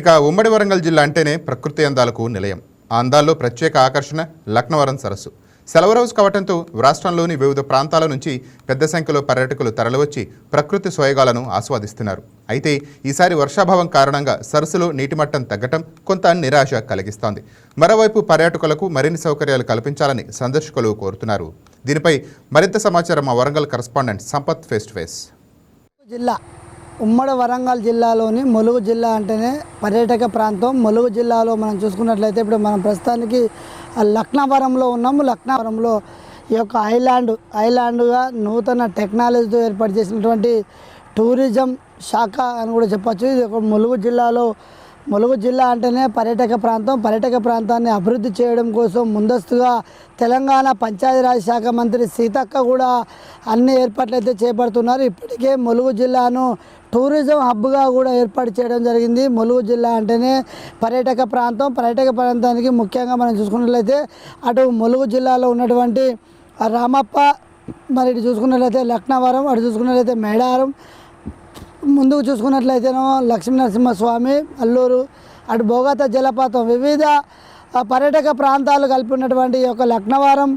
ఇక ఉమ్మడి వరంగల్ జిల్లా అంటేనే ప్రకృతి అందాలకు నిలయం. ఆ అందాల్లో ప్రత్యేక ఆకర్షణ లక్నవరం సరస్సు. సెలవు రోజు కావడంతో రాష్ట్రంలోని వివిధ ప్రాంతాల నుంచి పెద్ద సంఖ్యలో పర్యాటకులు తరలివచ్చి ప్రకృతి సోయగాలను ఆస్వాదిస్తున్నారు. అయితే ఈసారి వర్షాభావం కారణంగా సరస్సులో నీటిమట్టం తగ్గటం కొంత నిరాశ కలిగిస్తోంది. మరోవైపు పర్యాటకులకు మరిన్ని సౌకర్యాలు కల్పించాలని సందర్శకులు కోరుతున్నారు. దీనిపై మరింత సమాచారం మా Warangal correspondent Sampath face to face. ఉమ్మడి వరంగల్ జిల్లాలోని ములుగు జిల్లా అంటేనే పర్యాటక ప్రాంతం. ములుగు జిల్లాలో మనం చూసుకున్నట్లయితే ఇప్పుడు మనం ప్రస్తుతానికి లక్నవరంలో ఉన్నాము. లక్నవరంలో ఈ యొక్క ఐలాండ్గా నూతన టెక్నాలజీతో ఏర్పాటు చేసినటువంటి టూరిజం శాఖ అని కూడా చెప్పచ్చు. ఇది ఒక ములుగు జిల్లా అంటేనే పర్యాటక ప్రాంతం. పర్యాటక ప్రాంతాన్ని అభివృద్ధి చేయడం కోసం ముందస్తుగా తెలంగాణ పంచాయతీరాజ్ శాఖ మంత్రి సీతక్క కూడా అన్ని ఏర్పాట్లు అయితే చేపడుతున్నారు. ఇప్పటికే ములుగు జిల్లాను టూరిజం హబ్గా కూడా ఏర్పాటు చేయడం జరిగింది. ములుగు జిల్లా అంటేనే పర్యాటక ప్రాంతం. పర్యాటక ప్రాంతానికి ముఖ్యంగా మనం చూసుకున్నట్లయితే అటు ములుగు జిల్లాలో ఉన్నటువంటి రామప్ప, మరి ఇటు చూసుకున్నట్లయితే లక్నవరం, అటు చూసుకున్నట్లయితే మేడారం, ముందుకు చూసుకున్నట్లయితేనో లక్ష్మీనరసింహస్వామి, అల్లూరు, అటు బోగత జలపాతం, వివిధ పర్యాటక ప్రాంతాలు కలిపి ఉన్నటువంటి ఈ యొక్క లక్నవరం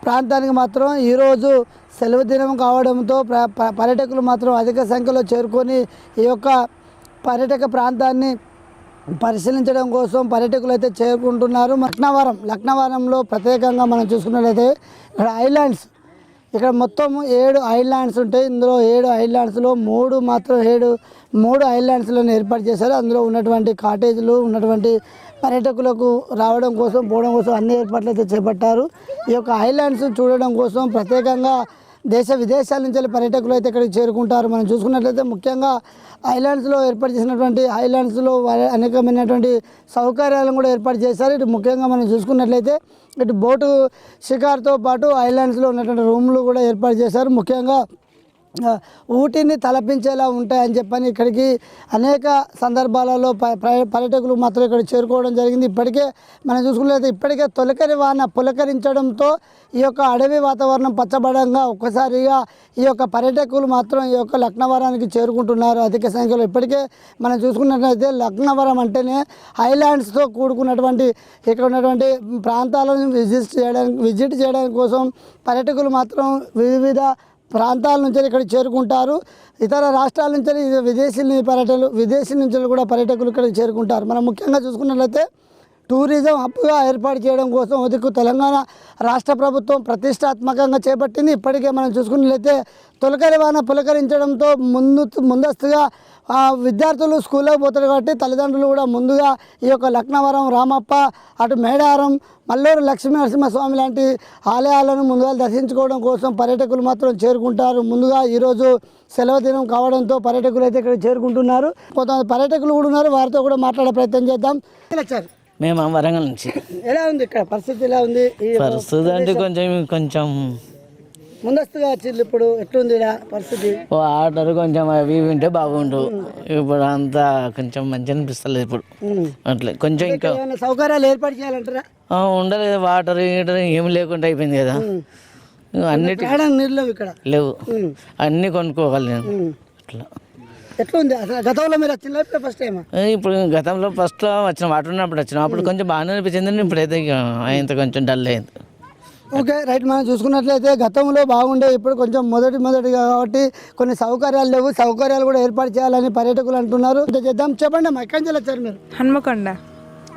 ప్రాంతానికి మాత్రం ఈరోజు సెలవు దినం కావడంతో పర్యాటకులు మాత్రం అధిక సంఖ్యలో చేరుకొని ఈ యొక్క పర్యాటక ప్రాంతాన్ని పరిశీలించడం కోసం పర్యాటకులు అయితే చేరుకుంటున్నారు. లక్నవరంలో ప్రత్యేకంగా మనం చూసుకున్నట్లయితే ఇక్కడ ఐలాండ్స్, ఇక్కడ మొత్తం 7 ఐలాండ్స్ ఉంటాయి. ఇందులో 7 ఐలాండ్స్లో 3 ఐలాండ్స్లను ఏర్పాటు చేశారు. అందులో ఉన్నటువంటి కాటేజీలు ఉన్నటువంటి పర్యాటకులకు రావడం కోసం పోవడం కోసం అన్ని ఏర్పాట్లు అయితే చేపట్టారు. ఈ యొక్క ఐలాండ్స్ చూడడం కోసం ప్రత్యేకంగా దేశ విదేశాల నుంచి పర్యాటకులు అయితే ఇక్కడికి చేరుకుంటారు. మనం చూసుకున్నట్లయితే ముఖ్యంగా ఐలాండ్స్లో ఏర్పాటు చేసినటువంటి ఐలాండ్స్లో అనేకమైనటువంటి సౌకర్యాలను కూడా ఏర్పాటు చేశారు. ఇటు ముఖ్యంగా మనం చూసుకున్నట్లయితే ఇటు బోటు షికార్తో పాటు ఐలాండ్స్లో ఉన్నటువంటి రూమ్లు కూడా ఏర్పాటు చేశారు. ముఖ్యంగా ఊటీని తలపించేలా ఉంటాయని చెప్పని ఇక్కడికి అనేక సందర్భాలలో పర్యాటకులు మాత్రం ఇక్కడ చేరుకోవడం జరిగింది. ఇప్పటికే మనం చూసుకున్నట్లయితే ఇప్పటికే తొలకరి వాన పులకరించడంతో ఈ యొక్క అడవి వాతావరణం పచ్చబడంగా ఒక్కసారిగా ఈ యొక్క పర్యాటకులు మాత్రం ఈ యొక్క లక్నవరానికి చేరుకుంటున్నారు అధిక సంఖ్యలో. ఇప్పటికే మనం చూసుకున్నట్లయితే లక్నవరం అంటేనే ఐలాండ్స్తో కూడుకున్నటువంటి ఇక్కడ ఉన్నటువంటి ప్రాంతాలను విజిట్ చేయడానికి కోసం పర్యాటకులు మాత్రం వివిధ ప్రాంతాల నుంచి ఇక్కడ చేరుకుంటారు. ఇతర రాష్ట్రాల నుంచి విదేశీ నుంచి కూడా పర్యాటకులు ఇక్కడికి చేరుకుంటారు. మనం ముఖ్యంగా చూసుకున్నట్లయితే టూరిజం హబ్గా ఏర్పాటు చేయడం కోసం తెలంగాణ రాష్ట్ర ప్రభుత్వం ప్రతిష్టాత్మకంగా చేపట్టింది. ఇప్పటికే మనం చూసుకున్నట్లయితే తొలకరి వాన పులకరించడంతో ముందస్తుగా విద్యార్థులు స్కూల్లోకి పోతారు కాబట్టి తల్లిదండ్రులు కూడా ముందుగా ఈ యొక్క లక్నవరం, రామప్ప, అటు మేడారం, మల్లూరు లక్ష్మీనరసింహస్వామి లాంటి ఆలయాలను ముందుగా దర్శించుకోవడం కోసం పర్యాటకులు మాత్రం చేరుకుంటారు. ముందుగా ఈరోజు సెలవు దినం కావడంతో పర్యాటకులు అయితే ఇక్కడ చేరుకుంటున్నారు. కొంతమంది పర్యాటకులు కూడా ఉన్నారు, వారితో కూడా మాట్లాడే ప్రయత్నం చేద్దాం. మేము వరంగల్ నుంచి. ఎలా ఉంది ఇక్కడ పరిస్థితి? ఎలా ఉంది పరిస్థితి అంటే కొంచెం ముందస్తుగా వచ్చింది. ఇప్పుడు ఎట్లుంది పరిస్థితి? ఆర్డర్ కొంచెం అవి వింటే బాగుండు. ఇప్పుడు అంతా కొంచెం మంచిగా అనిపిస్తలేదు ఇప్పుడు. అట్లే కొంచెం ఇంకా సౌకర్యాలు ఏర్పాటు చేయాలంటారా? ఉండలేదు. వాటర్ ఏమి లేకుండా అయిపోయింది కదా. అన్నిటి నీళ్ళు ఇక్కడ లేవు, అన్నీ కొనుక్కోవాలి నేను. అట్లా ఎట్లుంది అసలు? గతంలో మీరు వచ్చిన ఫస్ట్ టైం? ఇప్పుడు గతంలో ఫస్ట్ వచ్చిన వాటర్ ఉన్నప్పుడు వచ్చినాం, అప్పుడు కొంచెం బాగానే అనిపించింది. ఇప్పుడైతే ఇంత కొంచెం డల్ అయింది. Okay, right. మనం చూసుకున్నట్లయితే గతంలో బాగుండే, ఇప్పుడు కొంచెం మొదటిగా కాబట్టి కొన్ని సౌకర్యాలు లేవు. సౌకర్యాలు కూడా ఏర్పాటు చేయాలని పర్యాటకులు అంటున్నారు. చేద్దాం. చెప్పండి అమ్మా, ఎక్కడి నుంచి వచ్చారు మీరు? హన్మకొండ.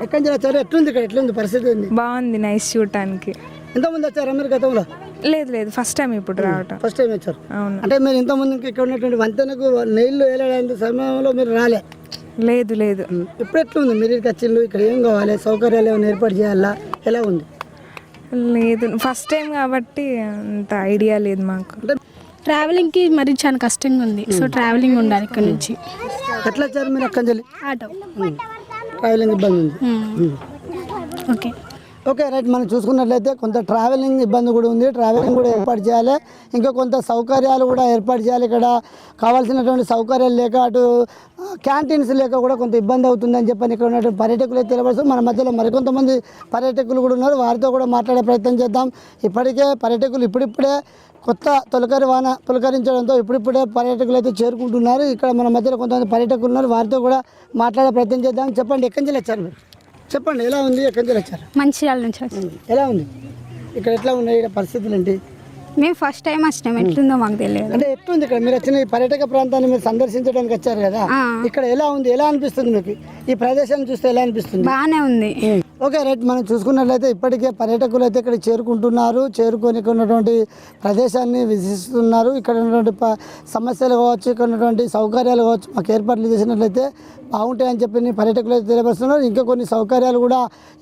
ఎక్కడి నుంచి వచ్చారు? ఎట్లుంది ఇక్కడ? ఎట్లుంది పరిస్థితి? ఉంది, బాగుంది, నైస్ చూడటానికి. ఎంతమంది వచ్చారా మీరు గతంలో? లేదు, ఫస్ట్ టైం ఇప్పుడు రావటం. ఫస్ట్ టైం వచ్చారు? అవును. అంటే మీరు ఇంతమంది ఇక్కడ ఉన్నటువంటి వంతెనకు నీళ్లు వేయడానికి సమయంలో మీరు రాలే? లేదు. ఇప్పుడు ఎట్లుంది? మీరు ఇక్కడికి వచ్చిండ్రు, ఇక్కడ ఏం కావాలి? సౌకర్యాలు ఏమైనా ఏర్పాటు చేయాలా? ఎలా ఉంది? లేదు, ఫస్ట్ టైం కాబట్టి అంత ఐడియా లేదు మాకు. ట్రావెలింగ్కి మరి చాలా కష్టంగా ఉంది. సో ట్రావెలింగ్ ఉండాలి ఇక్కడ నుంచి. ఎట్లా వచ్చారు మీరు? అక్కడి నుంచి ఆటో. ట్రావెలింగ్ ఇబ్బంది ఉంది. ఓకే. ఓకే రైట్, మనం చూసుకున్నట్లయితే కొంత ట్రావెలింగ్ ఇబ్బంది కూడా ఉంది, ట్రావెలింగ్ కూడా ఏర్పాటు చేయాలి, ఇంకా కొంత సౌకర్యాలు కూడా ఏర్పాటు చేయాలి. ఇక్కడ కావాల్సినటువంటి సౌకర్యాలు లేక అటు క్యాంటీన్స్ లేక కూడా కొంత ఇబ్బంది అవుతుందని చెప్పని ఇక్కడ ఉన్నటువంటి పర్యాటకులు అయితే తెలియపరుస్తూ మన మధ్యలో మరికొంతమంది పర్యాటకులు కూడా ఉన్నారు, వారితో కూడా మాట్లాడే ప్రయత్నం చేద్దాం. ఇప్పటికే పర్యాటకులు ఇప్పుడిప్పుడే కొత్త తొలకరి వాన పులకరించడంతో ఇప్పుడిప్పుడే పర్యాటకులు అయితే చేరుకుంటున్నారు. ఇక్కడ మన మధ్యలో కొంతమంది పర్యాటకులు ఉన్నారు, వారితో కూడా మాట్లాడే ప్రయత్నం చేద్దాం. చెప్పండి, ఎక్కడి నుంచి వచ్చారు మీరు? చెప్పండి, ఎలా ఉంది, ఎక్కడి నుంచి వచ్చారు? మంచిర్యాల నుంచి వచ్చాం. ఎలా ఉంది ఇక్కడ, ఎట్లా ఉన్నాయి ఇక్కడ పరిస్థితులు ఏంటి? మేము ఫస్ట్ టైం వచ్చినాం, ఎట్లుందో మాకు తెలియదు. అంటే ఎట్లుంది ఇక్కడ మీరు వచ్చిన ఈ పర్యాటక ప్రాంతాన్ని మీరు సందర్శించడానికి వచ్చారు కదా, ఇక్కడ ఎలా ఉంది, ఎలా అనిపిస్తుంది మీకు? ఈ ప్రదేశాన్ని చూస్తే ఎలా అనిపిస్తుంది? బాగానే ఉంది. ఓకే రైట్, మనం చూసుకున్నట్లయితే ఇప్పటికే పర్యాటకులు అయితే ఇక్కడ చేరుకుంటున్నారు, చేరుకొని ఇక్కడ ఉన్నటువంటి ప్రదేశాన్ని విజిస్తున్నారు. ఇక్కడ ఉన్నటువంటి సమస్యలు కావచ్చు, ఇక్కడ ఉన్నటువంటి సౌకర్యాలు కావచ్చు, మాకు ఏర్పాట్లు చేసినట్లయితే బాగుంటాయని చెప్పి పర్యాటకులు అయితే తెలియపరుస్తున్నారు. ఇంకా కొన్ని సౌకర్యాలు కూడా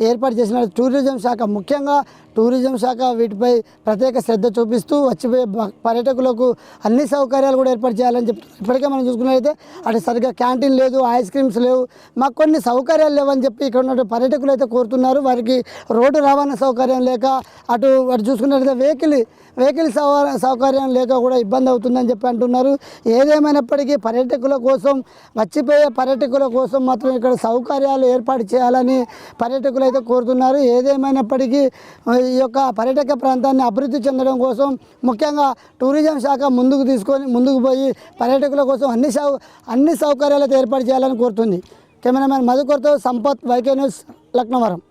ఏర్పాటు చేసినారు టూరిజం శాఖ, ముఖ్యంగా టూరిజం శాఖ వీటిపై ప్రత్యేక శ్రద్ధ చూపిస్తూ వచ్చిపోయే పర్యాటకులకు అన్ని సౌకర్యాలు కూడా ఏర్పాటు చేయాలని చెప్తున్నారు. ఇప్పటికే మనం చూసుకున్నట్లయితే అటు సరిగ్గా క్యాంటీన్ లేదు, ఐస్ క్రీమ్స్ లేవు, మాకు కొన్ని సౌకర్యాలు లేవని చెప్పి ఇక్కడ ఉన్న పర్యాటకులు అయితే కోరుతున్నారు. వారికి రోడ్డు రవాణా సౌకర్యం లేక అటు చూసుకున్నట్లయితే వెహికల్ సౌకర్యం లేక కూడా ఇబ్బంది అవుతుందని చెప్పి అంటున్నారు. ఏదేమైనప్పటికీ పర్యాటకుల కోసం, వచ్చిపోయే పర్యాటకుల కోసం మాత్రం ఇక్కడ సౌకర్యాలు ఏర్పాటు చేయాలని పర్యాటకులు అయితే కోరుతున్నారు. ఏదేమైనప్పటికీ ఈ యొక్క పర్యాటక ప్రాంతాన్ని అభివృద్ధి చెందడం కోసం ముఖ్యంగా టూరిజం శాఖ ముందుకు పోయి పర్యాటకుల కోసం అన్ని సౌకర్యాలు ఏర్పాటు చేయాలని కోరుతుంది. కెమెరామెన్ మధుకర్తో సంపత్, వైకే న్యూస్, లక్నవరం.